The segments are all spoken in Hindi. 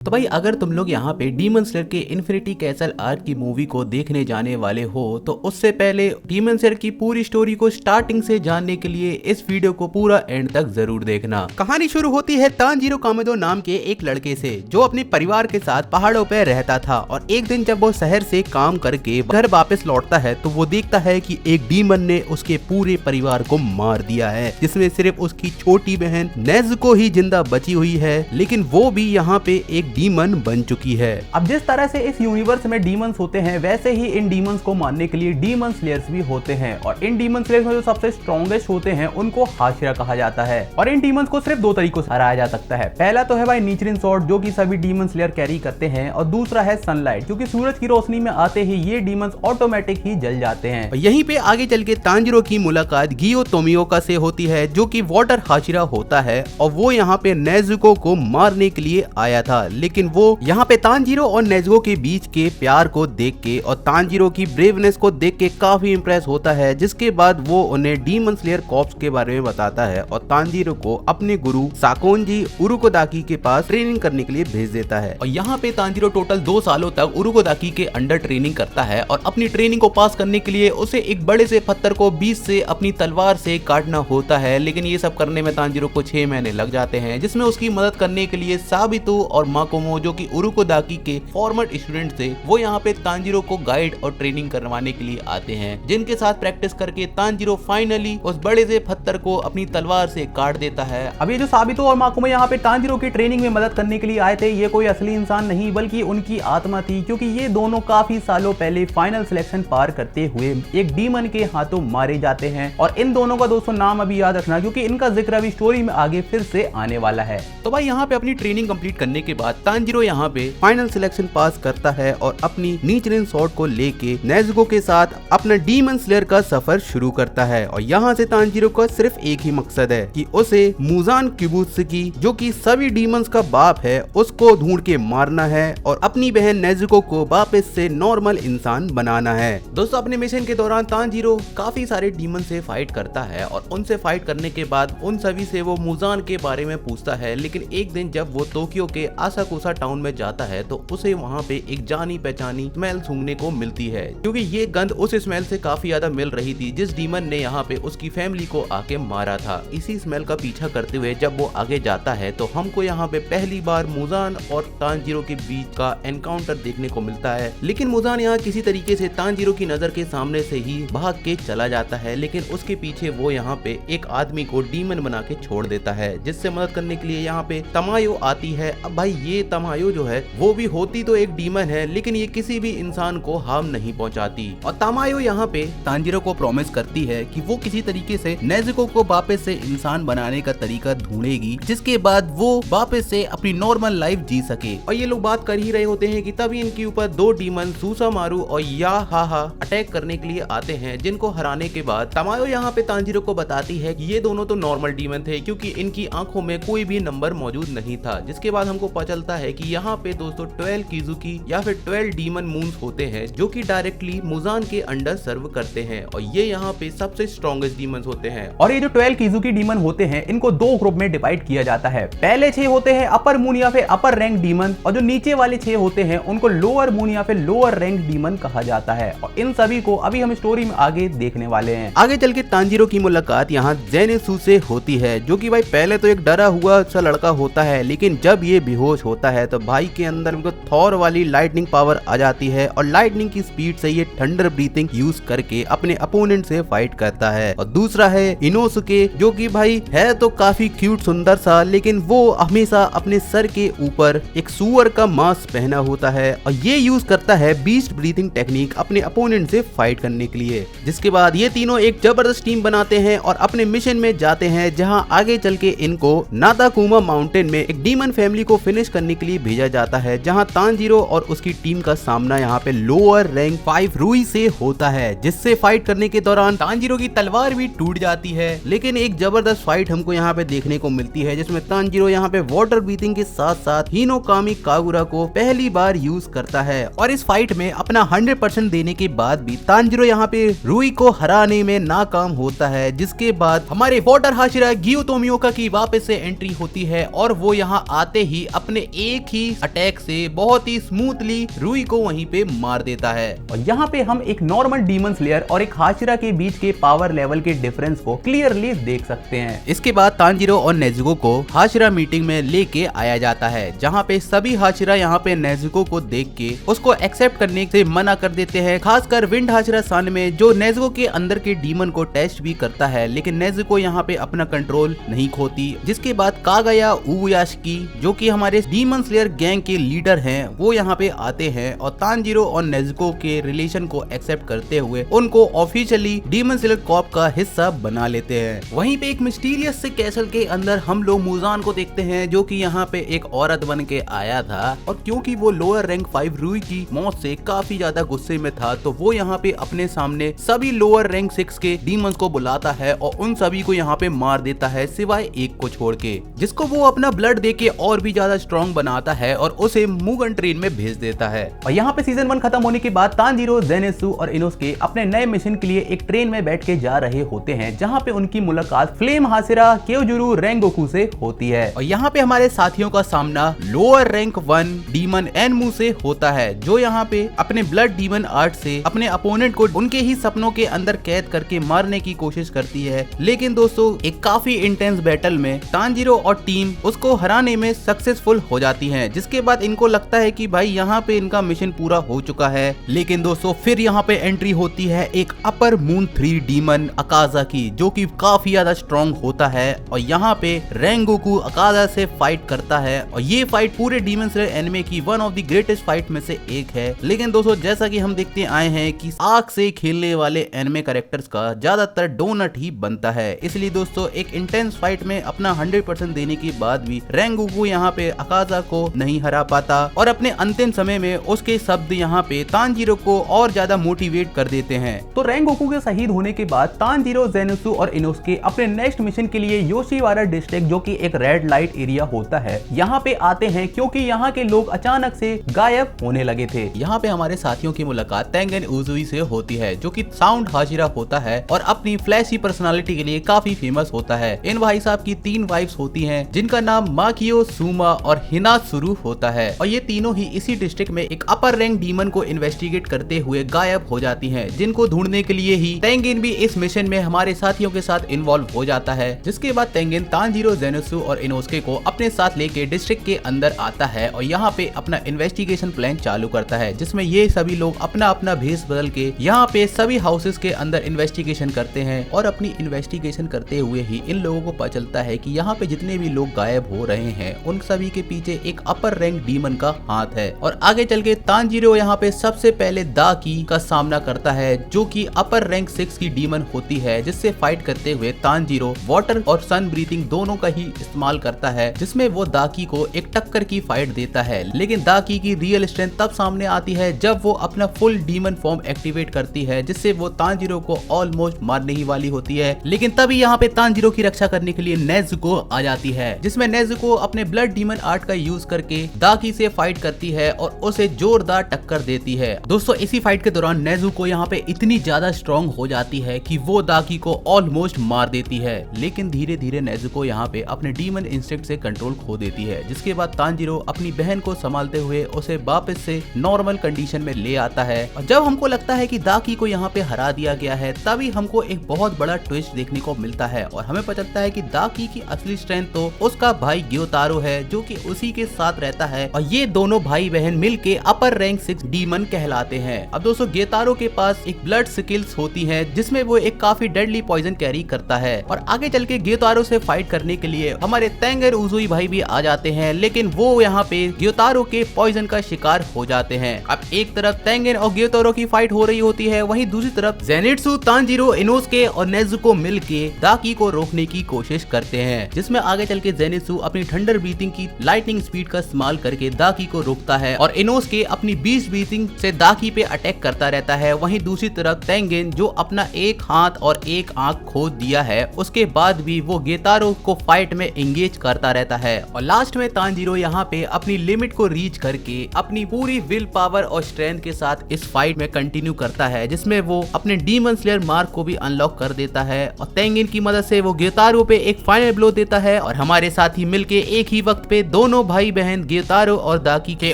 तो भाई अगर तुम लोग यहाँ पे डीमन स्लेयर के इन्फिनिटी कैसल आर्क की मूवी को देखने जाने वाले हो तो उससे पहले डीमन स्लेयर की पूरी स्टोरी को स्टार्टिंग से जानने के लिए इस वीडियो को पूरा एंड तक जरूर देखना। कहानी शुरू होती है तांजीरो कामेदो नाम के एक लड़के से जो अपने परिवार के साथ पहाड़ों पर रहता था और एक दिन जब वो शहर से काम करके घर वापस लौटता है तो वो देखता है कि एक डीमन ने उसके पूरे परिवार को मार दिया है, जिसमें सिर्फ उसकी छोटी बहन नेज़ुको ही जिंदा बची हुई है, लेकिन वो भी यहाँ पे एक डीमन बन चुकी है। अब जिस तरह से इस यूनिवर्स में डीमंस होते हैं वैसे ही इन डीमंस को मारने के लिए डीमन स्लेयर्स भी होते हैं और इन डीमन स्लेयर्स में जो सबसे स्ट्रॉन्गेस्ट होते हैं उनको हाशिरा कहा जाता है और इन डीमंस को सिर्फ दो तरीकों से हराया जा सकता है। पहला तो है भाई नीचरिन स्वॉर्ड जो कि सभी डीमन स्लेयर कैरी करते हैं और दूसरा है सनलाइट, क्योंकि सूरज की रोशनी में आते ही ये डीमंस ऑटोमेटिक ही जल जाते हैं। यहीं पे आगे चल के तांजीरो की मुलाकात गियो तोमियोका से होती है जो कि वाटर हाशिरा होता है और वो यहाँ पे नेज़ुको को मारने के लिए आया था, लेकिन वो यहाँ पे तांजीरो और नेज़ुको के बीच के प्यार को देख के और तांजीरो की ब्रेवनेस को देख के काफी इंप्रेस होता है, जिसके बाद वो उन्हें डीमन स्लेयर कॉर्प्स के बारे में बताता है और तांजीरो को अपने गुरु साकोंजी उरुकोदाकी के पास ट्रेनिंग करने के लिए भेज देता है। और यहाँ पे तांजीरो टोटल 2 सालों तक उरुकोदाकी के अंडर ट्रेनिंग करता है और अपनी ट्रेनिंग को पास करने के लिए उसे एक बड़े से पत्थर को बीच से अपनी तलवार से काटना होता है, लेकिन ये सब करने में तांजीरो को 6 महीने लग जाते हैं, जिसमें उसकी मदद करने के लिए साबितो और माकोमो जो कि उरुकोदाकी के फॉर्मर स्टूडेंट थे वो यहाँ पे तांजीरो को गाइड और ट्रेनिंग करवाने के लिए आते हैं, जिनके साथ प्रैक्टिस करके तांजीरो फाइनली उस बड़े से पत्थर को अपनी तलवार से काट देता है। अब ये जो साबितो और माकोमो यहाँ पे तांजीरो की ट्रेनिंग में मदद करने के लिए आए थे ये कोई असली इंसान नहीं बल्कि उनकी आत्मा थी, क्योंकि ये दोनों काफी सालों पहले फाइनल सिलेक्शन पार करते हुए एक डीमन के हाथों मारे जाते हैं और इन दोनों का दोस्तों नाम अभी याद रखना क्योंकि इनका जिक्र अभी स्टोरी में आगे फिर से आने वाला है। तो भाई यहाँ पे अपनी ट्रेनिंग कंप्लीट करने के बाद तांजीरो यहाँ पे फाइनल सिलेक्शन पास करता है और अपनी नीचरिन स्वॉर्ड को लेके नेज़ुको के साथ अपना डीमन स्लेयर का सफर शुरू करता है और यहाँ से तांजीरो का सिर्फ एक ही मकसद है कि उसे मुजान किबुत्सुकी जो कि सभी डीमंस का बाप है उसको ढूंढ के मारना है और अपनी बहन नेज़ुको को वापस से नॉर्मल इंसान बनाना है। दोस्तों अपने मिशन के दौरान तांजीरो काफी सारे डीमन से फाइट करता है और उनसे फाइट करने के बाद उन सभी से वो मुजान के बारे में पूछता है, लेकिन एक दिन जब वो टोक्यो के आसाकुसा टाउन में जाता है तो उसे वहाँ पे एक जानी पहचानी स्मेल सूंघने को मिलती है, क्योंकि ये गंध उस स्मेल से काफी ज्यादा मिल रही थी जिस डीमन ने यहाँ पे उसकी फैमिली को आके मारा था। इसी स्मेल का पीछा करते हुए जब वो आगे जाता है तो हमको यहाँ पे पहली बार मुजान और तांजीरो के बीच का एनकाउंटर देखने को मिलता है, लेकिन मुजान यहाँ किसी तरीके से तांजीरो की नजर के सामने से ही भाग के चला जाता है, लेकिन उसके पीछे वो यहाँ पे एक आदमी को डीमन बना के छोड़ देता है, जिससे मदद करने के लिए यहाँ पे तमायो आती है। अब भाई ये तमायो जो है वो भी होती तो एक डीमन है, लेकिन ये किसी भी इंसान को हार्म नहीं पहुंचाती और तमायो यहाँ पे तांजीरो को प्रॉमिस करती है कि वो किसी तरीके से नेज़ुको को वापस से इंसान बनाने का तरीका ढूंढेगी, जिसके बाद वो वापस से अपनी नॉर्मल लाइफ जी सके। और ये लोग बात कर ही रहे होते हैं कि तभी इनके ऊपर 2 डीमन सुसामारू और याहाहा अटैक करने के लिए आते हैं, जिनको हराने के बाद तमायो यहाँ पे तांजीरो को बताती है कि ये दोनों तो नॉर्मल डीमन थे क्योंकि इनकी आंखों में कोई भी नंबर मौजूद नहीं था, जिसके बाद हमको पता चलता है कि यहाँ पे दोस्तों 12 किजुकी या फिर 12 डीमन मून्स होते हैं जो कि डायरेक्टली मुजान के अंडर सर्व करते हैं और ये यहाँ पे सबसे स्ट्रॉन्गेस्ट डीमंस होते हैं। और ये जो 12 किजुकी डीमन होते हैं इनको 2 ग्रुप में डिवाइड किया जाता है। पहले 6 होते हैं अपर मून या फिर अपर रैंक डीमन और जो नीचे वाले 6 होते हैं उनको लोअर मून या फिर लोअर रैंक डीमन कहा जाता है और इन सभी को अभी हम स्टोरी में आगे देखने वाले हैं। आगे चल के तांजीरो की मुलाकात यहाँ ज़ेनिसु से होती है जो कि भाई पहले तो एक डरा हुआ सा लड़का होता है, लेकिन जब ये बेहोश होता है तो भाई के अंदर उनको थॉर वाली लाइटनिंग पावर आ जाती है और लाइटनिंग की स्पीड से ये थंडर ब्रीथिंग यूज करके अपने अपोनेंट से फाइट करता है। और दूसरा है इनोसुके जो कि भाई है तो काफी क्यूट सुंदर सा, लेकिन वो हमेशा अपने सर के ऊपर एक सुअर का मास्क पहना होता है और ये यूज करता है बीस्ट ब्रीथिंग टेक्निक अपने अपोनेंट से फाइट करने के लिए। जिसके बाद ये तीनों एक जबरदस्त टीम बनाते हैं और अपने मिशन में जाते हैं, जहाँ आगे चल के इनको नाताकुमा माउंटेन में एक डीमन फैमिली को फिनिश करने के लिए भेजा जाता है, जहाँ तांजीरो और उसकी टीम का सामना यहाँ पे लोअर रैंक 5 रूई से होता है, जिससे फाइट करने के दौरान तांजीरो की तलवार भी टूट जाती है। लेकिन एक जबरदस्त फाइट हमको यहाँ पे देखने को मिलती है जिसमें तांजीरो यहाँ पे वाटर ब्रीथिंग के साथ साथ हिनोकामी कागुरा को पहली बार यूज करता है और इस फाइट में अपना 100% देने के बाद भी तांजीरो यहाँ पे रूई को हराने में नाकाम होता है, जिसके बाद हमारे वाटर हाशिरा गियो तोमियोका की वापस से एंट्री होती है और वो यहाँ आते ही अपने एक ही अटैक से बहुत ही स्मूथली रुई को वहीं पे मार देता है। और यहाँ पे हम एक नॉर्मल डीमन स्लेयर और एक हाशिरा के बीच के पावर लेवल के डिफरेंस को क्लियरली देख सकते हैं। इसके बाद तांजीरो और नेजुको को हाशिरा मीटिंग में लेके आया जाता है, जहाँ पे सभी हाशिरा यहाँ पे नेजुको को देख के उसको एक्सेप्ट करने से मना कर देते हैं। खासकर विंड हाशिरा सान में, जो नेजुको के अंदर के डीमन को टेस्ट भी करता है, लेकिन नेजुको यहाँ पे अपना कंट्रोल नहीं खोती। जिसके बाद कागाया उबुयाशिकी, जो कि हमारे डीमन स्लेयर गैंग के लीडर हैं, वो यहाँ पे आते हैं और तांजीरो और नेजुको के रिलेशन को एक्सेप्ट करते हुए उनको ऑफिशियली डीमन स्लेयर कॉर्प का हिस्सा बना लेते हैं। वहीं पे एक मिस्टीरियस से कैसल के अंदर हम लोग मुजान को देखते हैं, जो कि यहाँ पे एक औरत बन के आया था, और क्योंकि वो लोअर रैंक 5 रुई की मौत से काफी ज्यादा गुस्से में था, तो वो यहाँ पे अपने सामने सभी लोअर रैंक 6 के डीमंस को बुलाता है और उन सभी को यहाँ पे मार देता है, सिवाय एक को छोड़ के, जिसको वो अपना ब्लड देके और भी ज्यादा स्ट्रॉन्ग बनाता है और उसे मुगन ट्रेन में भेज देता है। और यहाँ पे सीजन 1 खत्म होने के बाद तांजीरो, ज़ेनित्सु और इनोसुके अपने नए मिशन के लिए एक ट्रेन में बैठ के जा रहे होते हैं, जहाँ पे उनकी मुलाकात फ्लेम हाशिरा क्योजुरु रेंगोकू से होती है। और यहाँ पे हमारे साथियों का सामना लोअर रैंक 1 डीमन एनमू से होता है, जो यहाँ पे अपने ब्लड डीमन आर्ट से अपने अपोनेंट को उनके ही सपनों के अंदर कैद करके मारने की कोशिश करती है। लेकिन दोस्तों, एक काफी इंटेंस बैटल में तांजीरो और टीम उसको हराने में सक्सेसफुल हो जाती है, जिसके बाद इनको लगता है कि भाई यहाँ पे इनका मिशन पूरा हो चुका है। लेकिन दोस्तों, फिर यहाँ पे एंट्री होती है एक अपर मून 3 डीमन अकाजा की, जो कि काफी ज्यादा स्ट्रॉन्ग होता है, और यहाँ पे रेंगोकू अकाजा से फाइट करता है, और ये फाइट पूरे डीमन स्लेयर एनिमे की one of the greatest fight में से एक है। लेकिन दोस्तों, जैसा कि हम देखते आए हैं कि आग से खेलने वाले एनिमे कैरेक्टर्स का ज्यादातर डोनट ही बनता है, इसलिए दोस्तों एक इंटेंस फाइट में अपना 100% देने के बाद भी रेंगोकू यहाँ पे अकाजा को नहीं हरा पाता, और अपने अंतिम समय में उसके शब्द यहाँ पे तांजीरो को और ज्यादा मोटिवेट कर देते हैं। तो रेंगोकू के शहीद होने के बाद तांजीरो, ज़ेनित्सु और इनोसुके अपने नेक्स्ट मिशन के लिए योशिवारा डिस्ट्रिक्ट, जो कि एक रेड लाइट एरिया होता है, यहाँ पे आते हैं, क्योंकि यहाँ के लोग अचानक से गायब होने लगे थे। यहाँ पे हमारे साथियों की मुलाकात तेंगेन उजुई से होती है, जो कि साउंड हाशिरा होता है और अपनी फ्लैशी पर्सनालिटी के लिए काफी फेमस होता है। इन भाई साहब की 3 वाइफ्स होती हैं, जिनका नाम माकियो, सुमा और हिनात्सुरु होता है, और ये तीनों ही इसी डिस्ट्रिक्ट में एक अपर रैंक डीमन को इन्वेस्टिगेट करते हुए गायब हो जाती हैं, जिनको ढूंढने के लिए ही तेंगेन भी इस मिशन में हमारे साथियों के साथ इन्वॉल्व हो जाता है। जिसके बाद तेंगेन तांजीरो, ज़ेनित्सु और इनोसुके को अपने साथ लेके डिस्ट्रिक्ट के अंदर आता है और यहाँ पे अपना इन्वेस्टिगेशन प्लान चालू करता है, जिसमें ये सभी लोग अपना अपना भेस बदल के यहाँ पे सभी हाउसेस के अंदर इन्वेस्टिगेशन करते हैं, और अपनी इन्वेस्टिगेशन करते हुए ही इन लोगों को पता चलता है कि यहाँ पे जितने भी लोग गायब हो रहे हैं, उन सभी के पीछे एक अपर रैंक डीमन का हाथ है। और आगे चल के तांजीरो यहाँ पे सबसे पहले दाकी का सामना करता है, जो कि अपर रैंक 6 की डीमन होती है, जिससे फाइट करते हुए तांजीरो वाटर और सन ब्रीथिंग दोनों का ही इस्तेमाल करता है, जिसमें वो दाकी को एक टक्कर की फाइट देता है। लेकिन दाकी की रियल स्ट्रेंथ तब सामने आती है जब वो अपना फुल डीमन फॉर्म एक्टिवेट करती है, जिससे वो तांजीरो को ऑलमोस्ट मारने ही वाली होती है। लेकिन तभी यहाँ पे तांजीरो की रक्षा करने के लिए नेजुको आ जाती है, जिसमें नेजुको अपने ब्लड डीमन आर्ट का यूज करके दाकी से फाइट करती है और उसे जोरदार टक्कर देती है। दोस्तों, इसी फाइट के दौरान नेजुको यहाँ पे इतनी ज्यादा स्ट्रॉन्ग हो जाती है कि वो दाकी को ऑलमोस्ट मार देती है। लेकिन धीरे धीरे नेजुको यहाँ पे अपने डीमन इंस्टिंक्ट से कंट्रोल खो देती है, जिसके बाद तांजीरो अपनी बहन को संभालते हुए उसे वापस से नॉर्मल कंडीशन में ले आता है। और जब हमको लगता है कि दाकी को यहाँ पे हरा दिया गया है, तभी हमको एक बहुत बड़ा ट्विस्ट देखने को मिलता है और हमें पता चलता है कि दाकी की असली स्ट्रेंथ तो उसका भाई ग्योतारो है, जो कि उसी के साथ रहता है, और ये दोनों भाई बहन मिलके अपर रैंक 6 डीमन कहलाते हैं। अब दोस्तों, ग्योतारो के पास एक ब्लड स्किल्स होती है, जिसमें वो एक काफी डेडली पॉइजन कैरी करता है, और आगे चल के ग्योतारो से फाइट करने के लिए हमारे तेंगेन उजुई भाई भी आ जाते हैं, लेकिन वो यहाँ पे ग्योतारो के पॉइजन का शिकार हो जाते हैं। अब एक तरफ तेंगेन और ग्योतारो की फाइट हो रही होती है, वहीं दूसरी तरफ ज़ेनित्सु, तांजीरो, इनोसुके और नेजुको मिलके दाकी को रोकने की कोशिश करते हैं, जिसमें आगे चल के ज़ेनित्सु अपनी थंडर ब्रीथिंग की लाइटनिंग स्पीड का इस्तेमाल करके दाकी को रोकता है, और इनोसुके अपनी बीस्ट ब्रीथिंग से दाकी पे अटैक करता रहता है। वहीं दूसरी तरफ तेंगेन, जो अपना एक हाथ और एक आंख खो दिया है, उसके बाद भी वो ग्योतारो को फाइट में एंगेज करता रहता है, और लास्ट में तांजीरो यहाँ पे अपनी लिमिट को रीच करके अपनी पूरी विल पावर और स्ट्रेंथ के साथ इस फाइट में कंटिन्यू करता है, जिसमें वो अपने डीमन स्लेयर मार्क को भी अनलॉक कर देता है, और तेंगेन की मदद से वो ग्योतारो पे एक फाइनल ब्लो देता है, और हमारे साथी मिलके एक ही वक्त पे दोनों तीनों भाई बहन गेतारो और दाकी के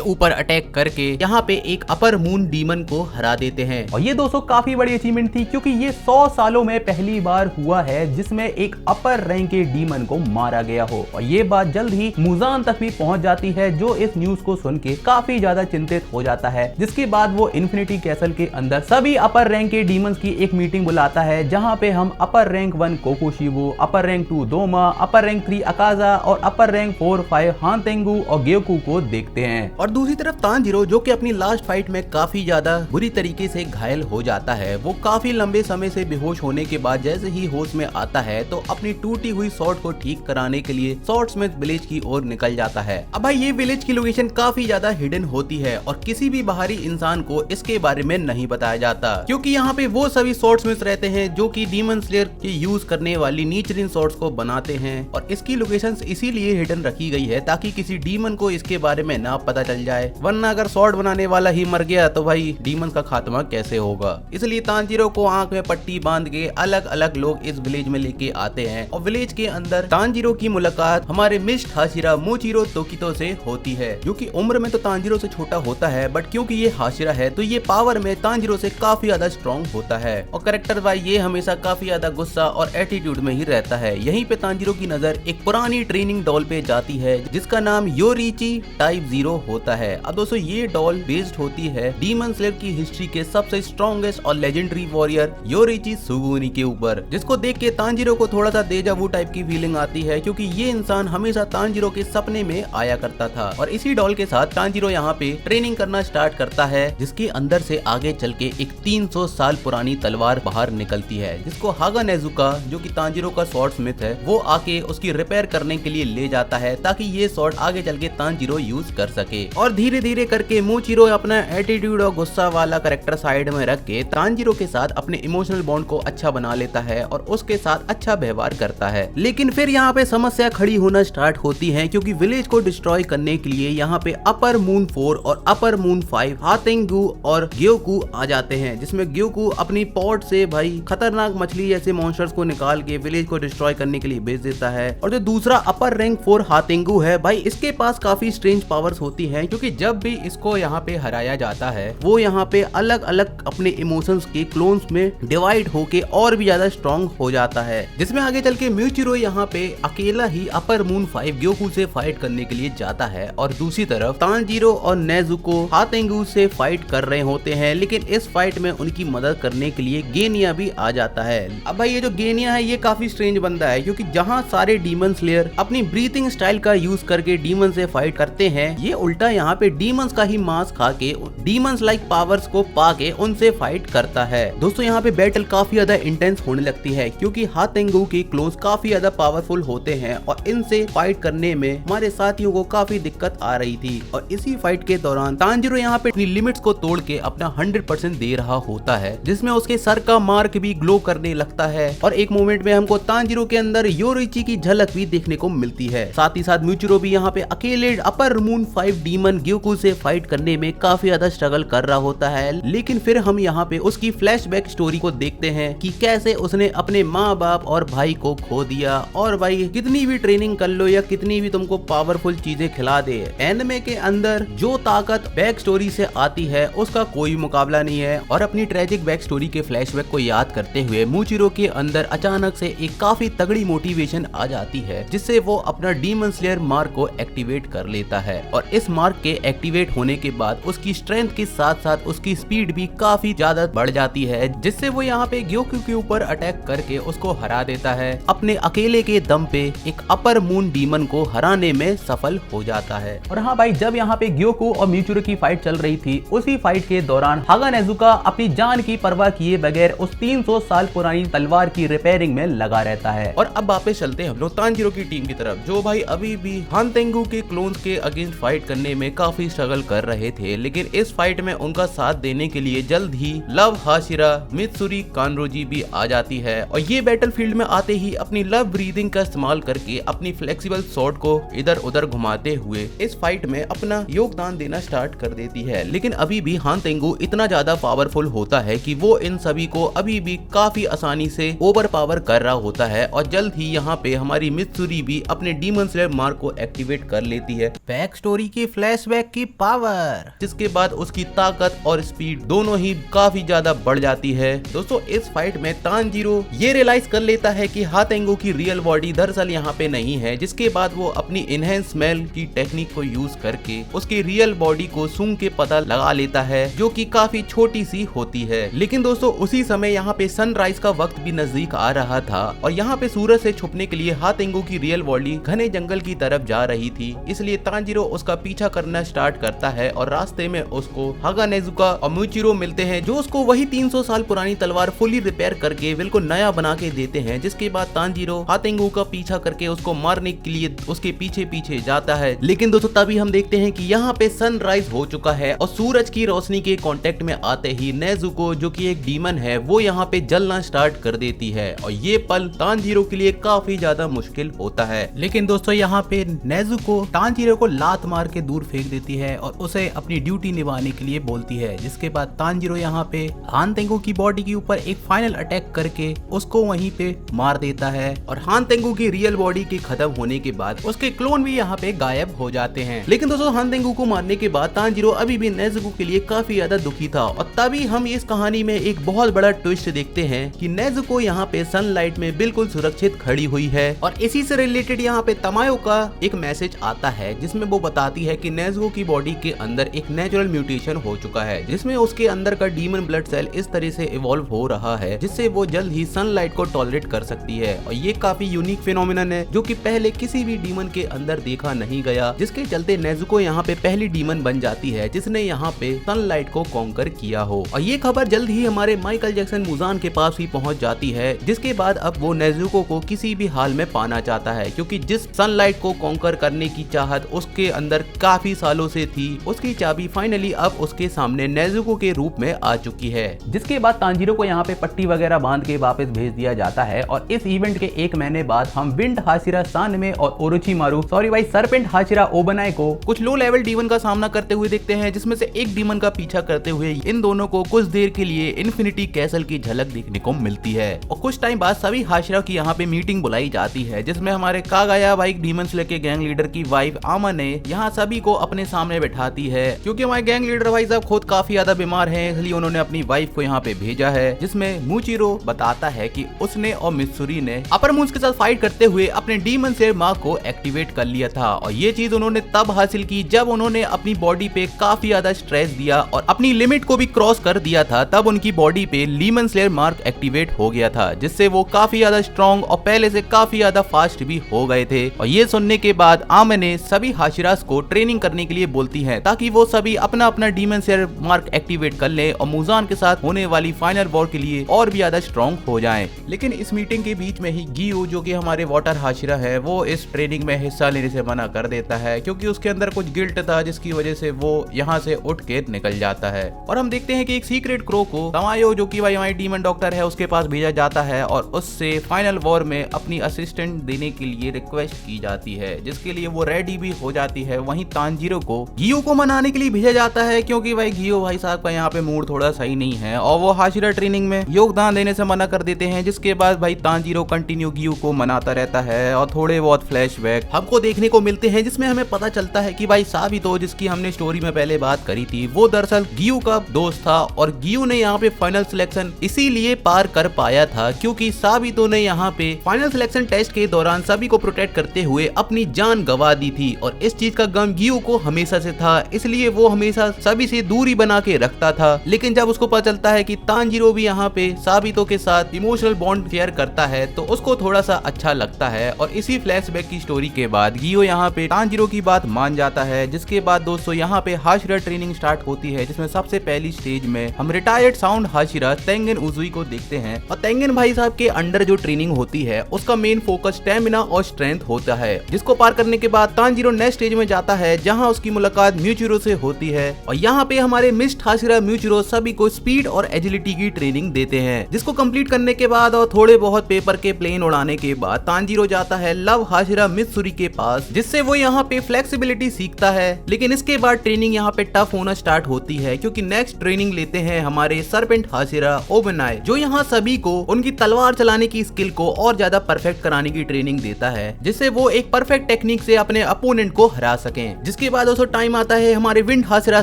ऊपर अटैक करके यहाँ पे एक अपर मून डीमन को हरा देते हैं। और ये दोस्तों काफी बड़ी अचीवमेंट थी, क्योंकि ये 100 सालों में पहली बार हुआ है जिसमें एक अपर रैंक के डीमन को मारा गया हो। और ये बात जल्द ही मुजान तक भी पहुंच जाती है, जो इस न्यूज को सुन के काफी ज्यादा चिंतित हो जाता है। जिसके बाद वो इन्फिनिटी कैसल के अंदर सभी अपर रैंक के डीमंस की एक मीटिंग बुलाता है, जहां पे हम upper rank 1 Kokushibo, upper rank 2 Doma, upper rank 3 Akaza और अपर रैंक 4-5 हानतेंगु और ग्योकू को देखते हैं। और दूसरी तरफ तानजीरो, जो कि अपनी लास्ट फाइट में काफी ज्यादा बुरी तरीके से घायल हो जाता है, वो काफी लंबे समय से बेहोश होने के बाद जैसे ही होश में आता है तो अपनी टूटी हुई स्वॉर्ड को ठीक कराने के लिए स्वॉर्ड्समिथ विलेज की ओर निकल जाता है। अब भाई ये विलेज की लोकेशन काफी ज्यादा हिडन होती है और किसी भी बाहरी इंसान को इसके बारे में नहीं बताया जाता, क्योंकि यहाँ पे वो सभी स्वॉर्ड्समिथ रहते हैं जो कि डीमन स्लेयर के यूज करने वाली नीचरिन स्वॉर्ड्स को बनाते हैं। और इसकी लोकेशंस इसीलिए हिडन रखी गई है ताकि किसी डीमन को इसके बारे में ना पता चल जाए, वरना अगर स्वॉर्ड बनाने वाला ही मर गया तो भाई डीमन का खात्मा कैसे होगा। इसलिए तानजीरो को आंख में पट्टी बांध के अलग अलग लोग इस विलेज में लेके आते हैं और विलेज के अंदर तानजीरो की मुलाकात हमारे मिस्ट हाशिरा मोचिरो तोकितो से होती है, जो कि उम्र में तो तानजीरो से छोटा होता है, बट क्योंकि ये हाशिरा है तो ये पावर में तानजीरो से काफी ज्यादा स्ट्रॉन्ग होता है। और कैरेक्टर वाइज ये हमेशा काफी ज्यादा गुस्सा और एटीट्यूड में ही रहता है। यहीं पे तानजीरो की नजर एक पुरानी ट्रेनिंग डॉल पे जाती है जिसका नाम योरीची टाइप 0 होता है। अब दोस्तों ये डॉल बेस्ड होती है डीमन स्लेयर की हिस्ट्री के सबसे स्ट्रॉन्गेस्ट और लेजेंडरी वॉरियर योरीची सुगुनी के ऊपर, जिसको देख के तानजीरो को थोड़ा सा डेजा वू टाइप की फीलिंग आती है, क्योंकि ये इंसान हमेशा तानजीरो के सपने में आया करता था। और इसी डॉल के साथ तानजीरो यहाँ पे ट्रेनिंग करना स्टार्ट करता है, जिसके अंदर से आगे चल के एक 300 साल पुरानी तलवार बाहर निकलती है, जिसको हागा नेजुका, जो कि तानजीरो का स्वॉर्ड स्मिथ है, वो आके उसकी रिपेयर करने के लिए ले जाता है ताकि ये स्वॉर्ड आगे चल के तानजीरो यूज कर सके। और धीरे धीरे करके मोचिरो अपना एटीट्यूड और गुस्सा वाला कैरेक्टर साइड में रख के तानजीरो के साथ अपने इमोशनल बॉन्ड को अच्छा बना लेता है और उसके साथ अच्छा व्यवहार करता है। लेकिन फिर यहाँ पे समस्या खड़ी होना स्टार्ट होती है, क्योंकि विलेज को डिस्ट्रॉय करने के लिए यहाँ पे अपर मून 4 और अपर मून 5 हातेंगु और ग्योकू आ जाते हैं, जिसमें ग्योकू अपनी पॉट से भाई खतरनाक मछली जैसे मॉन्स्टर्स को निकाल के विलेज को डिस्ट्रॉय करने के लिए भेज देता है। और जो दूसरा अपर रैंक 4 हातेंगु है भाई, इसके पास काफी स्ट्रेंज पावर्स होती हैं, क्योंकि जब भी इसको यहाँ पे हराया जाता है वो यहाँ पे अलग अलग अपने इमोशंस के क्लोन्स में डिवाइड होके और भी ज्यादा स्ट्रॉन्ग हो जाता है, जिसमें आगे चल के म्यूचिरो यहाँ पे अकेला ही अपर मून 5 ग्योकू से फाइट करने के लिए जाता है। और दूसरी तरफ तानजीरो और नेजुको हातेंगु से फाइट कर रहे होते हैं, लेकिन इस फाइट में उनकी मदद करने के लिए गेनिया भी आ जाता है। अब भाई ये जो गेनिया है ये काफी स्ट्रेंज बंदा है, क्योंकि जहाँ सारे डीमन स्लेयर अपनी ब्रीथिंग स्टाइल का यूज करके डीमन से फाइट करते हैं, ये उल्टा यहाँ पे डीमंस का ही मांस खा के डीमंस लाइक पावर्स को पाके उनसे फाइट करता है। दोस्तों यहाँ पे बैटल काफी ज्यादा इंटेंस होने लगती है, क्योंकि हातेंगु के क्लोन्स काफी ज्यादा पावरफुल होते हैं और इनसे फाइट करने में हमारे साथियों को काफी दिक्कत आ रही थी। और इसी फाइट के दौरान तानजीरो यहाँ पे अपनी लिमिट्स को तोड़ के अपना 100% दे रहा होता है, जिसमें उसके सर का मार्क भी ग्लो करने लगता है। और एक मोमेंट में हमको तानजीरो के अंदर योरीची की झलक भी देखने को मिलती है। साथ ही साथ म्यूचिरो भी यहाँ पे अकेले अपर मून 5 डीमन ग्योकू से फाइट करने में काफी ज्यादा स्ट्रगल कर रहा होता है। लेकिन फिर हम यहाँ पे उसकी फ्लैशबैक स्टोरी को देखते हैं कि कैसे उसने अपने माँ बाप और भाई को खो दिया। और भाई कितनी भी ट्रेनिंग कर लो या कितनी भी तुमको पावरफुल चीजें खिला दे, एनिमे के अंदर जो ताकत बैक स्टोरी से आती है उसका कोई मुकाबला नहीं है। और अपनी ट्रेजिक बैक स्टोरी के फ्लैशबैक को याद करते हुए मूचिरो के अंदर अचानक से एक काफी तगड़ी मोटिवेशन आ जाती है, जिससे वो अपना डीमन स्लेयर मार्क को एक्टिवेट कर लेता है। और इस मार्क के एक्टिवेट होने के बाद उसकी स्ट्रेंथ के साथ साथ उसकी स्पीड भी काफी ज्यादा बढ़ जाती है, जिससे वो यहाँ पे ग्योकू के ऊपर अटैक करके उसको हरा देता है। अपने अकेले के दम पे एक अपर मून डीमन को हराने में सफल हो जाता है। और हाँ भाई, जब यहाँ पे ग्योकू और म्यूचिरो की फाइट चल रही थी, उसी फाइट के दौरान हागा नेजुका अपनी जान की परवाह किए बगैर उस 300 साल पुरानी तलवार की रिपेयरिंग में लगा रहता है। और अब वापस चलते हैं हम लोग तानजीरो की टीम की तरफ, जो भाई अभी भी हानतेंगु के क्लोन्स के अगेंस्ट फाइट करने में काफी स्ट्रगल कर रहे थे। लेकिन इस फाइट में उनका साथ देने के लिए जल्द ही लव हाशिरा मित्सुरी कानरोजी भी आ जाती है। और ये बैटलफील्ड में आते ही अपनी लव ब्रीदिंग का इस्तेमाल करके अपनी फ्लेक्सिबल स्वॉर्ड को इधर उधर घुमाते हुए इस फाइट में अपना योगदान देना स्टार्ट कर देती है। लेकिन अभी भी हानतेंगु इतना ज्यादा पावरफुल होता है कि वो इन सभी को अभी भी काफी आसानी से ओवर पावर कर रहा होता है। और जल्द ही यहाँ पे हमारी मित्सुरी भी अपने डीमन स्लेयर मार्क को एक्टिवेट एक्टिवेट कर लेती है। बैक स्टोरी की फ्लैशबैक की पावर, जिसके बाद उसकी ताकत और स्पीड दोनों ही काफी ज्यादा बढ़ जाती है। दोस्तों इस फाइट में तानजीरो ये रियलाइज कर लेता है कि हातेंगो की रियल बॉडी दरअसल यहाँ पे नहीं है, जिसके बाद वो अपनी इनहेंस स्मेल की टेक्निक को यूज करके उसकी रियल बॉडी को सूंघ के पता लगा लेता है, जो कि काफी छोटी सी होती है। लेकिन दोस्तों उसी समय यहाँ पे सनराइज का वक्त भी नजदीक आ रहा था और यहाँ पे सूरज से छुपने के लिए हातेंगो की रियल बॉडी घने जंगल की तरफ जा रही थी, इसलिए तानजीरो उसका पीछा करना स्टार्ट करता है और रास्ते में उसको हागा नेजुका और म्यूचिरो मिलते हैं, जो उसको वही 300 साल पुरानी तलवार फुली रिपेयर करके बिल्कुल नया बना के देते हैं। जिसके बाद तानजीरो हातेंगो का पीछा करके उसको मारने के लिए उसके पीछे पीछे जाता है। लेकिन दोस्तों तभी हम देखते हैं कि यहाँ पे सनराइज हो चुका है और सूरज की रोशनी के कांटेक्ट में आते ही नेजुको जो कि एक डीमन है वो यहाँ पे जलना स्टार्ट कर देती है और ये पल तानजीरो के लिए काफी ज्यादा मुश्किल होता है। लेकिन दोस्तों यहाँ पे नेजुको तानजीरो को लात मार के दूर फेंक देती है और उसे अपनी ड्यूटी निभाने के लिए बोलती है। जिसके बाद तानजीरो यहाँ पे हातेंगो की बॉडी के ऊपर एक फाइनल अटैक करके उसको वहीं पे मार देता है और हातेंगो की रियल बॉडी के खत्म होने के बाद उसके क्लोन भी यहाँ पे गायब हो जाते हैं। लेकिन दोस्तों हातेंगो को मारने के बाद तानजीरो अभी भी नेजुको के लिए काफी ज्यादा दुखी था और तभी हम इस कहानी में एक बहुत बड़ा ट्विस्ट देखते हैं कि नेजुको यहाँ पे सनलाइट में बिल्कुल सुरक्षित खड़ी हुई है और इसी से रिलेटेड यहाँ पे तमायो का एक मैसेज आता है, जिसमें वो बताती है कि नेजुको की बॉडी के अंदर एक नेचुरल म्यूटेशन हो चुका है, जिसमें उसके अंदर का डीमन ब्लड सेल इस तरह से इवॉल्व हो रहा है जिससे वो जल्द ही सनलाइट को टॉलरेट कर सकती है और ये काफी यूनिक फिनोमिनन है जो कि पहले किसी भी डीमन के अंदर देखा नहीं गया, जिसके चलते नेजुको यहाँ पे पहली डीमन बन जाती है जिसने यहाँ पे सनलाइट को कॉन्कर किया हो। और ये खबर जल्द ही हमारे माइकल जैक्सन मुजान के पास भी पहुंच जाती है, जिसके बाद अब वो नेजुको को किसी भी हाल में पाना चाहता है, क्योंकि जिस सनलाइट को कॉन्कर करने की चाहत उसके अंदर काफी सालों से थी, उसकी चाबी फाइनली अब उसके सामने नेजुको के रूप में आ चुकी है। जिसके बाद तानजीरो को यहाँ पे पट्टी वगैरह बांध के वापस भेज दिया जाता है और इस इवेंट के 1 महीने बाद हम विंड हाशिरा सानमे और ओरोचिमारू सरपेंट हाशिरा ओबनाई को कुछ लो लेवल डीमन का सामना करते हुए देखते हैं, जिसमें से एक डीमन का पीछा करते हुए इन दोनों को कुछ देर के लिए इन्फिनिटी कैसल की झलक देखने को मिलती है। और कुछ टाइम बाद सभी हाशिरा की यहाँ पे मीटिंग बुलाई जाती है, जिसमें हमारे कागाया बाइक डीमन स्लेयर के गैंग लीडर की वाइफ आमा ने यहाँ सभी को अपने सामने बैठाती है, क्योंकि हमारे गैंग लीडर भाई साहब खुद काफी ज्यादा बीमार है, इसलिए उन्होंने अपनी वाइफ को यहाँ पे भेजा है। जिसमें मूचिरो बताता है कि उसने और मित्सुरी ने अपर मून्स के साथ फाइट करते हुए अपने डीमन स्लेयर मार्क को एक्टिवेट कर लिया था और ये चीज उन्होंने तब हासिल की जब उन्होंने अपनी बॉडी पे काफी ज्यादा स्ट्रेस दिया और अपनी लिमिट को भी क्रॉस कर दिया था। तब उनकी बॉडी पे डीमन स्लेयर मार्क एक्टिवेट हो गया था, जिससे वो काफी ज्यादा स्ट्रॉन्ग और पहले से काफी ज्यादा फास्ट भी हो गए थे। और ये सुनने के बाद आमे ने सभी हाशिरास को ट्रेनिंग करने के लिए बोलती है, ताकि वो सभी अपना अपना डीमन स्लेयर मार्क एक्टिवेट कर ले और मुजान के साथ होने वाली फाइनल वॉर के लिए और भी ज्यादा स्ट्रॉन्ग हो जाएं। लेकिन इस मीटिंग के बीच में ही गियो जो कि हमारे वाटर हाशिरा है वो इस ट्रेनिंग में हिस्सा लेने से मना कर देता है, क्योंकि उसके अंदर कुछ गिल्ट था, जिसकी वजह से वो यहाँ से उठ के निकल जाता है। और हम देखते हैं कि एक सीक्रेट क्रो को तमायो जो कि भाई हमारी डीमन डॉक्टर है उसके पास भेजा जाता है और उससे फाइनल वॉर में अपनी असिस्टेंट देने के लिए रिक्वेस्ट की जाती है, जिसके लिए वो रेडी भी हो जाती है। वहीं तानजीरो को गियो को मनाने के लिए भेजा जाता है, क्योंकि भाई गियो भाई साहब का यहाँ पे मूड थोड़ा सही नहीं है और वो हाशिरा ट्रेनिंग में योगदान देने से मना कर देते हैं। जिसके बाद भाई तानजीरो कंटिन्यू गियो को मनाता रहता है और थोड़े बहुत फ्लैशबैक हमको देखने को मिलते हैं, जिसमें हमें पता चलता है कि भाई साबितो जिसकी हमने स्टोरी में पहले बात करी थी वो दरअसल गियो का दोस्त था और गियो ने यहाँ पे फाइनल सिलेक्शन इसीलिए पार कर पाया था क्योंकि साबितो ने यहाँ पे फाइनल सिलेक्शन टेस्ट के दौरान सभी को प्रोटेक्ट करते हुए अपनी जान गवा दी थी और इस चीज का गम गियो को हमेशा से था, इसलिए वो हमेशा सभी से दूरी बना के रखता था। लेकिन जब उसको पता चलता है कि तानजीरो भी यहाँ पे साबितो के साथ इमोशनल बॉन्ड शेयर करता है तो उसको थोड़ा सा अच्छा लगता है और इसी फ्लैशबैक की स्टोरी के बाद गियो यहाँ पे तानजीरो की बात मान जाता है। जिसके बाद दोस्तों यहाँ पे हाशिरा ट्रेनिंग स्टार्ट होती है, जिसमें सबसे पहली स्टेज में हम रिटायर्ड साउंड हाशिरा तेंगेन उजुई को देखते हैं और तेंगेन भाई साहब के अंडर जो ट्रेनिंग होती है उसका मेन फोकस स्टेमिना और स्ट्रेंथ होता है, जिसको पार करने के बाद तानजीरो नेक्स्ट स्टेज में जाता है जहाँ उसकी मुलाकात म्यूचिरो से होती है और यहाँ पे हमारे मिस्ट हाशिरा म्यूचिरो सभी को स्पीड और एजिलिटी की ट्रेनिंग देते हैं, जिसको कंप्लीट करने के बाद और थोड़े बहुत पेपर के प्लेन उड़ाने के बाद तानजीरो जाता है लव हाशिरा मित्सुरी के पास, जिससे वो यहाँ पे फ्लेक्सिबिलिटी सीखता है। लेकिन इसके बाद ट्रेनिंग यहाँ पे टफ होना स्टार्ट होती है, क्योंकि नेक्स्ट ट्रेनिंग लेते हैं हमारे सरपेंट हाशिरा ओबनाई, जो यहाँ सभी को उनकी तलवार चलाने की स्किल को और ज्यादा परफेक्ट कराने की ट्रेनिंग देता है, जिससे वो एक परफेक्ट टेक्निक से अपने अपोनेंट को हरा सकें। जिसके बाद दोस्तों टाइम आता है हमारे विंड हाशिरा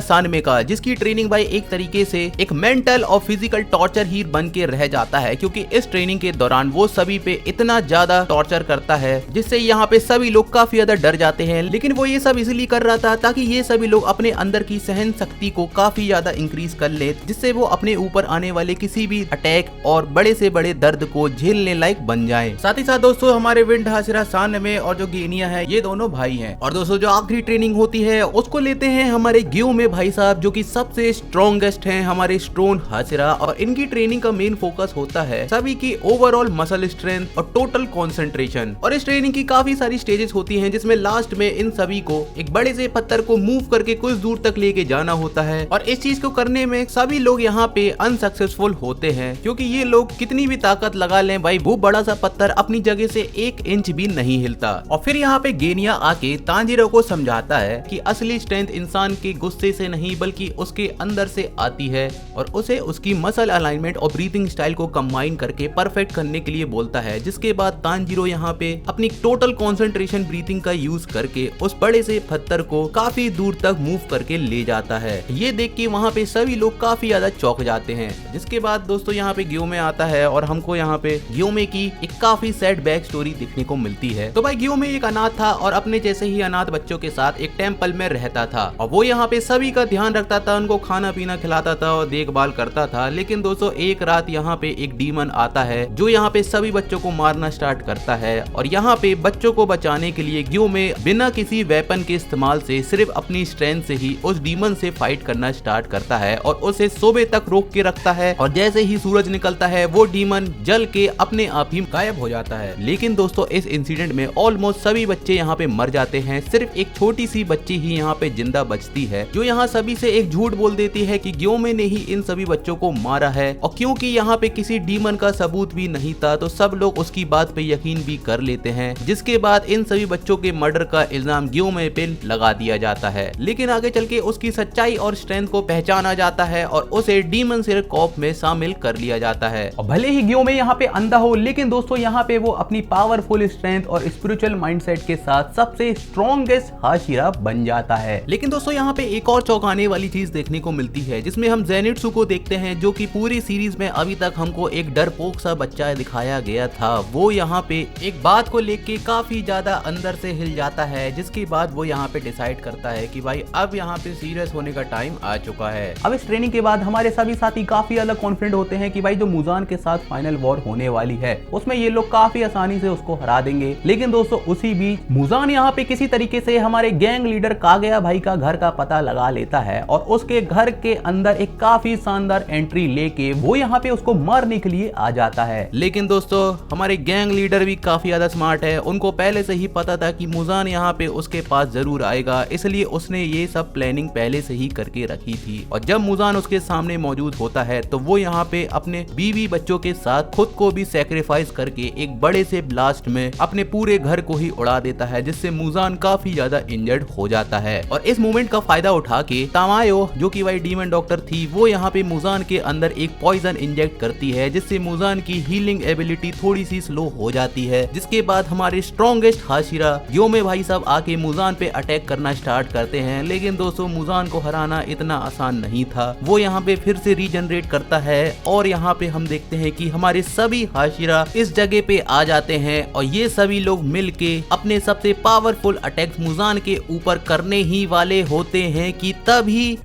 सानमे का, जिसकी ट्रेनिंग भाई एक तरीके से एक मेंटल और फिजिकल टॉर्चर ही बन के रह जाता है, क्योंकि इस ट्रेनिंग के दौरान वो सभी पे इतना ज्यादा टॉर्चर करता है जिससे यहाँ पे सभी लोग काफी ज्यादा डर जाते हैं। लेकिन वो ये सब इसलिए कर रहा था ताकि ये सभी लोग अपने अंदर की सहन शक्ति को काफी ज्यादा इंक्रीज कर ले, जिससे वो अपने ऊपर आने वाले किसी भी अटैक और बड़े से बड़े दर्द को झेलने लायक बन जाए। साथ ही साथ दोस्तों हमारे विंड हाशिरा सानमे और जो गेनिया है ये दोनों भाई हैं। और दोस्तों जो आखिरी ट्रेनिंग होती है उसको लेते हैं हमारे ग्योमे भाई साहब, जो कि सबसे स्ट्रॉन्गेस्ट हैं हमारे स्टोन हाशिरा। और इनकी ट्रेनिंग का मेन फोकस होता है सभी की ओवरऑल मसल स्ट्रेंथ और टोटल कंसंट्रेशन। और इस ट्रेनिंग की काफी सारी स्टेजेस होती हैं, जिसमें लास्ट में इन सभी को एक बड़े से पत्थर को मूव करके कुछ दूर तक लेके जाना होता है। और इस चीज को करने में सभी लोग यहाँ पे अनसक्सेसफुल होते हैं, क्योंकि ये लोग कितनी भी ताकत लगा लें भाई वो बड़ा सा पत्थर अपनी जगह से 1 इंच भी नहीं हिलता। और फिर यहाँ पे गेनिया आके तांजीरो को समझाता है कि असली स्ट्रेंथ इंसान के गुस्से से नहीं बल्कि उसके अंदर से आती है, और उसे उसकी मसल अलाइनमेंट और ब्रीथिंग स्टाइल को कंबाइन करके परफेक्ट करने के लिए बोलता है। जिसके बाद तांजीरो यहाँ पे अपनी टोटल कंसंट्रेशन ब्रीथिंग का यूज करके उस बड़े से पत्थर को काफी दूर तक मूव करके ले जाता है। ये देख के वहाँ पे सभी लोग काफी ज्यादा चौंक जाते हैं। जिसके बाद दोस्तों यहाँ पे ग्योमे आता है और हमको यहाँ पे ग्योमे की एक काफी सैड बैक स्टोरी देखने को मिलती है। तो भाई ग्योमे एक अनाथ था और अपने जैसे ही अनाथ बच्चों के साथ एक टेम्पल में रहता था, और वो यहाँ पे सभी का ध्यान रखता था, उनको खाना पीना खिलाता था और देखभाल करता था। लेकिन दोस्तों एक रात यहाँ पे एक डीमन आता है जो यहाँ पे सभी बच्चों को मारना स्टार्ट करता है। और यहाँ पे बच्चों को बचाने के लिए ग्योमे बिना किसी वेपन के इस्तेमाल से सिर्फ अपनी स्ट्रेंथ से ही उस डीमन से फाइट करना स्टार्ट करता है और उसे सुबह तक रोक के रखता है। और जैसे ही सूरज निकलता है वो डीमन जल के अपने आप ही गायब हो जाता है। लेकिन दोस्तों इस इंसिडेंट में ऑलमोस्ट सभी बच्चे यहाँ पे मर जाते हैं, सिर्फ एक छोटी सी बच्ची ही यहाँ पे जिंदा बचती है, जो यहाँ सभी से एक झूठ बोल देती है कि ग्योमे ने ही इन सभी बच्चों को मारा है। और क्योंकि यहाँ पे किसी डीमन का सबूत भी नहीं था तो सब लोग उसकी बात पे यकीन भी कर लेते हैं। जिसके बाद इन सभी बच्चों के मर्डर का इल्जाम ग्योमे पे लगा दिया जाता है। लेकिन आगे चल के उसकी सच्चाई और स्ट्रेंथ को पहचाना जाता है और उसे डीमन स्लेयर कॉर्प में शामिल कर लिया जाता है। और भले ही ग्योमे यहाँ पे अंधा हो, लेकिन दोस्तों यहाँ पे वो अपनी पावरफुल स्ट्रेंथ और स्पिरिचुअल माइंडसेट के साथ सबसे स्ट्रॉन्गेस्ट हाशिरा बन जाता है। लेकिन दोस्तों यहाँ पे एक और चौंकाने वाली चीज देखने को मिलती है, जिसमें हम जेनित्सु को देखते हैं, जो कि पूरी सीरीज में अभी तक हमको एक डरपोक सा बच्चा दिखाया गया था। वो यहाँ पे एक बात को लेके काफी ज्यादा अंदर से हिल जाता है, जिसके बाद वो यहाँ पे डिसाइड करता है कि भाई अब यहाँ पे सीरियस होने का टाइम आ चुका है। अब इस ट्रेनिंग के बाद हमारे सभी साथी काफी अलग कॉन्फिडेंट होते हैं कि भाई जो मुजान के साथ फाइनल वॉर होने वाली है उसमें ये लोग काफी आसानी से उसको हरा देंगे। लेकिन दोस्तों उसी बीच मुजान यहाँ पे किसी तरीके से हमारे गैंग लीडर कागया भाई का घर का पता लगा लेता है और उसके घर के अंदर एक काफी शानदार एंट्री लेके वो यहाँ पे उसको मारने के लिए आ जाता है। लेकिन दोस्तों हमारे गैंग लीडर भी काफी ज्यादा स्मार्ट है, उनको पहले से ही पता था कि मुजान यहाँ पे उसके पास जरूर आएगा, इसलिए उसने ये सब प्लानिंग पहले से ही करके रखी थी। और जब मुजान उसके सामने मौजूद होता है तो वो यहाँ पे अपने बीवी बच्चों के साथ खुद को भी सैक्रिफाइस करके एक बड़े से ब्लास्ट में अपने पूरे घर को ही उड़ा देता है, जिससे मुजान काफी ज्यादा इंजर्ड हो जाता है। और इस मोमेंट का फायदा उठा के तामायो, जो कि भाई डीमन डॉक्टर थी, वो यहाँ पे मुजान के अंदर एक पॉइजन इंजेक्ट करती है, जिससे मुजान की हीलिंग एबिलिटी थोड़ी सी स्लो हो जाती है। जिसके बाद हमारे स्ट्रॉन्गेस्ट हाशिरा ग्योमे भाई साहब आके मुजान पे अटैक करना स्टार्ट करते हैं। लेकिन दोस्तों मुजान को हराना इतना आसान नहीं था, वो यहाँ पे फिर से रीजनरेट करता है और यहाँ पे हम देखते हैं कि हमारे सभी हाशिरा इस जगह पे आ जाते हैं और ये सभी लोग मिलके अपने सबसे पावरफुल अटैक मुजान के ऊपर करने ही वाले होते हैं कि तभी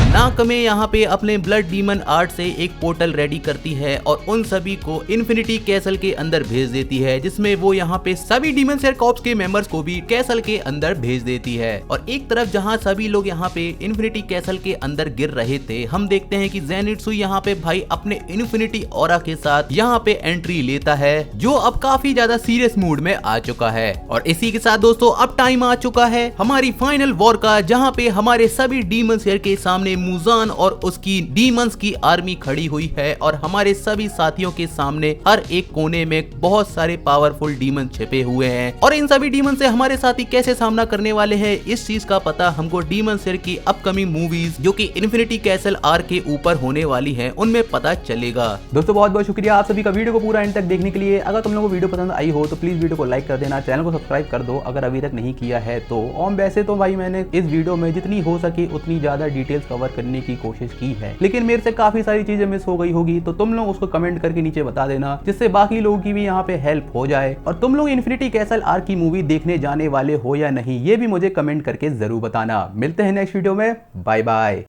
नाकमे यहाँ पे अपने ब्लड डीमन आर्ट से एक पोर्टल रेडी करती है और उन सभी को इन्फिनिटी कैसल के अंदर भेज देती है, जिसमें वो यहाँ पे सभी डीमन स्लेयर कॉर्प्स के मेंबर्स को भी कैसल के अंदर भेज देती है। और एक तरफ जहाँ सभी लोग यहाँ पे इन्फिनिटी कैसल के अंदर गिर रहे थे, हम देखते हैं कि जेनित्सु यहाँ पे भाई अपने इन्फिनिटी ऑरा के साथ यहाँ पे एंट्री लेता है, जो अब काफी ज्यादा सीरियस मूड में आ चुका है। और इसी के साथ दोस्तों अब टाइम आ चुका है हमारी फाइनल वॉर का, जहाँ पे हमारे सभी डीमन स्लेयर के सामने मुजान और उसकी डीमंस की आर्मी खड़ी हुई है और हमारे सभी साथियों के सामने हर एक कोने में बहुत सारे पावरफुल डीमन छिपे हुए हैं और इन सभी डीमन से हमारे साथी कैसे सामना करने वाले हैं इस चीज का पता हमको डीमन स्लेयर की अपकमिंग मूवीज जो कि इन्फिनिटी कैसल आर्क के ऊपर होने वाली हैं उनमें पता चलेगा। दोस्तों बहुत बहुत शुक्रिया आप सभी का वीडियो को पूरा एंड तक देखने के लिए। अगर तुम लोगों को वीडियो पसंद आई हो तो प्लीज वीडियो को लाइक कर देना, चैनल को सब्सक्राइब कर दो अगर अभी तक नहीं किया है तो। और वैसे तो भाई मैंने इस वीडियो में जितनी हो सके उतनी ज्यादा डिटेल्स कवर करने की कोशिश की है, लेकिन मेरे से काफी सारी चीजें मिस हो गई होगी तो तुम लोग उसको कमेंट करके नीचे बता देना जिससे बाकी लोगों की भी यहाँ पे हेल्प हो जाए। और तुम लोग इन्फिनिटी कैसल आर्क की मूवी देखने जाने वाले हो या नहीं ये भी मुझे कमेंट करके जरूर बताना। मिलते हैं नेक्स्ट वीडियो में, बाय बाय।